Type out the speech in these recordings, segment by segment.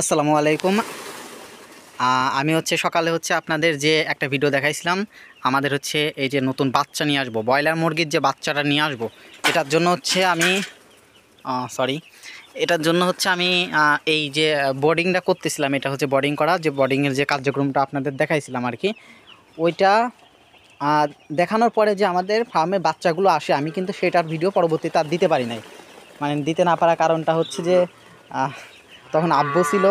আসসালামু আলাইকুম। আমি সকালে আপনাদের যে একটা ভিডিও দেখাইছিলাম, আমাদের এই যে নতুন বাচ্চা নিয়ে আসবো, ব্রয়লার মুরগির যে বাচ্চাটা নিয়ে আসবো, এটার জন্য আমি এটার জন্য আমি এই যে বোর্ডিংটা করতেছিলাম। এটা বোর্ডিং করা, যে বোর্ডিংয়ের যে কার্যক্রমটা আপনাদের দেখাইছিলাম আর কি, ওইটা দেখানোর পরে যে আমাদের ফার্মে বাচ্চাগুলো আসে, আমি কিন্তু সেটার ভিডিও পরবর্তীতে আর দিতে পারি নাই। মানে দিতে না পারার কারণটা যে তখন আব্বু ছিল।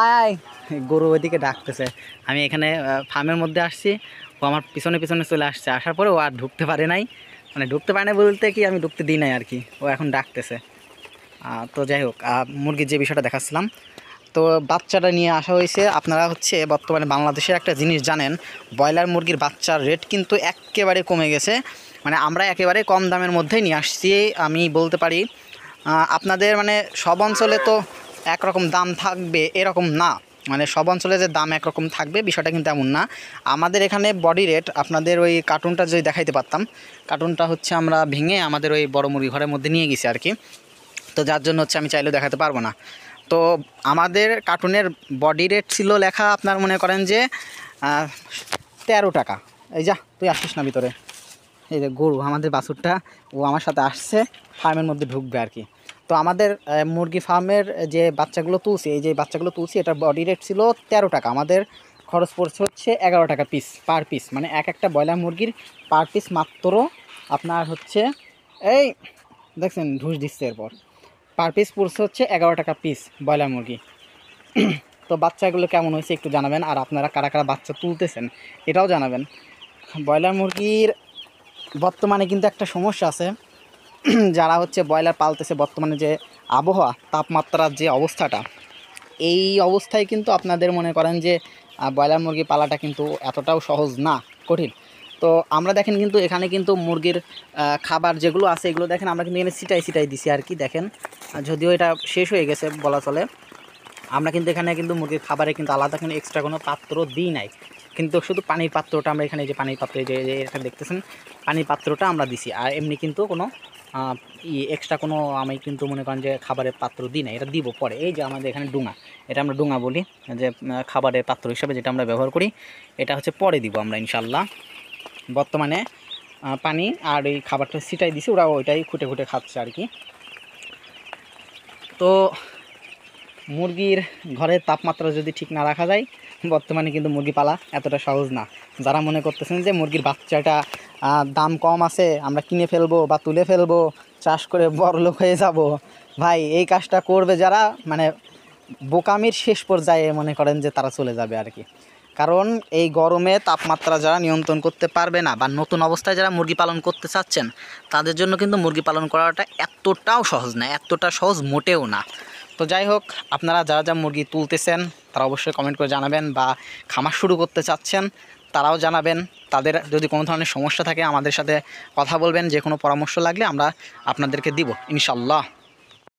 আয়, গরু ওইদিকে ডাকতেছে। আমি এখানে ফার্মের মধ্যে আসছি, ও আমার পিছনে পিছনে চলে আসছে। আসার পরে ও আর ঢুকতে পারে নাই, মানে ঢুকতে পারে না বলতে কি, আমি ঢুকতে দিই নাই আর কি, ও এখন ডাকতেছে। তো যাই হোক, মুরগির যে বিষয়টা দেখাচ্ছিলাম, তো বাচ্চাটা নিয়ে আসা হয়েছে। আপনারা বর্তমানে বাংলাদেশের একটা জিনিস জানেন, ব্রয়লার মুরগির বাচ্চার রেট কিন্তু একেবারে কমে গেছে। মানে আমরা একেবারে কম দামের মধ্যেই নিয়ে আসছি আমি বলতে পারি। আপনাদের মানে সব অঞ্চলে তো একরকম দাম থাকবে এরকম না, মানে সব অঞ্চলে যে দাম একরকম থাকবে বিষয়টা কিন্তু এমন না। আমাদের এখানে বডি রেট, আপনাদের ওই কার্টুনটা যদি দেখাইতে পারতাম, কার্টুনটা আমরা ভেঙে আমাদের ওই বড় মুরগি ঘরের মধ্যে নিয়ে গেছি আর কি। তো যার জন্য আমি চাইলেও দেখাতে পারবো না। তো আমাদের কার্টুনের বডি রেট ছিল লেখা, আপনার মনে করেন যে 13 টাকা। এই যা, তুই আসিস না ভিতরে। এই যে গরু, আমাদের বাছুরটা, ও আমার সাথে আসছে, ফার্মের মধ্যে ঢুকবে আর কি। তো আমাদের মুরগি ফার্মের যে বাচ্চাগুলো তুলছি, এই যে বাচ্চাগুলো তুলছি, এটার বডি রেট ছিল 13 টাকা। আমাদের খরচ পড়ছে 11 টাকা পিস, পার পিস। মানে একটা ব্রয়লার মুরগির পার পিস মাত্র আপনার এই দেখছেন ঢুস দিচ্ছে, এরপর পার পিস পড়ছে 11 টাকা পিস ব্রয়লার মুরগি। তো বাচ্চাগুলো কেমন হয়েছে একটু জানাবেন, আর আপনারা কারা কারা বাচ্চা তুলতেছেন এটাও জানাবেন। ব্রয়লার মুরগির বর্তমানে কিন্তু একটা সমস্যা আছে, যারা ব্রয়লার পালতেছে, বর্তমানে যে আবহাওয়া তাপমাত্রার যে অবস্থাটা, এই অবস্থায় কিন্তু আপনাদের মনে করেন যে ব্রয়লার মুরগি পালাটা কিন্তু এতটাও সহজ না, কঠিন। তো আমরা দেখেন কিন্তু এখানে কিন্তু মুরগির খাবার যেগুলো আছে, এগুলো দেখেন আমরা কিন্তু এখানে ছিটাই দিছি আর কি। দেখেন, যদিও এটা শেষ হয়ে গেছে বলা চলে, আমরা কিন্তু এখানে কিন্তু মুরগির খাবারে কিন্তু আলাদা কোনো এক্সট্রা কোনো পাত্র দিই নাই, কিন্তু শুধু পানির পাত্রটা আমরা এখানে, যে পানির পাত্র যে এটা দেখতেছেন, পানির পাত্রটা আমরা দিছি। আর এমনি কিন্তু কোনো এক্সট্রা কোনো আমি কিন্তু মনে করেন যে খাবারের পাত্র দিই না, এটা দিব পরে। এই যে আমাদের এখানে ডুঙা, এটা আমরা ডুঙা বলি, যে খাবারের পাত্র হিসাবে যেটা আমরা ব্যবহার করি, এটা পরে দিব আমরা ইনশাল্লাহ। বর্তমানে পানি আর এই খাবারটা ছিটাই দিছি, ওরা ওইটাই খুঁটে খুঁটে খাচ্ছে আর কি। তো মুরগির ঘরের তাপমাত্রা যদি ঠিক না রাখা যায়, বর্তমানে কিন্তু মুরগি পালা এতটা সহজ না। যারা মনে করতেছেন যে মুরগির বাচ্চাটা দাম কম আছে, আমরা কিনে ফেলবো বা তুলে ফেলবো, চাষ করে বড়লোক হয়ে যাব, ভাই এই কাজটা করবে যারা, মানে বোকামির শেষ পর্যায়ে মনে করেন যে তারা চলে যাবে আর কি। কারণ এই গরমে তাপমাত্রা যারা নিয়ন্ত্রণ করতে পারবে না, বা নতুন অবস্থায় যারা মুরগি পালন করতে চাচ্ছেন, তাদের জন্য কিন্তু মুরগি পালন করাটা এতটাও সহজ না, এতটা সহজ মোটেও না। তো যাই হোক, আপনারা যারা যা মুরগি তুলতেছেন তারা অবশ্যই কমেন্ট করে জানাবেন, বা খামার শুরু করতে চাচ্ছেন তারাও জানাবেন। তাদের যদি কোনো ধরনের সমস্যা থাকে আমাদের সাথে কথা বলবেন, যে কোনো পরামর্শ লাগলে আমরা আপনাদেরকে দিব ইনশাল্লাহ।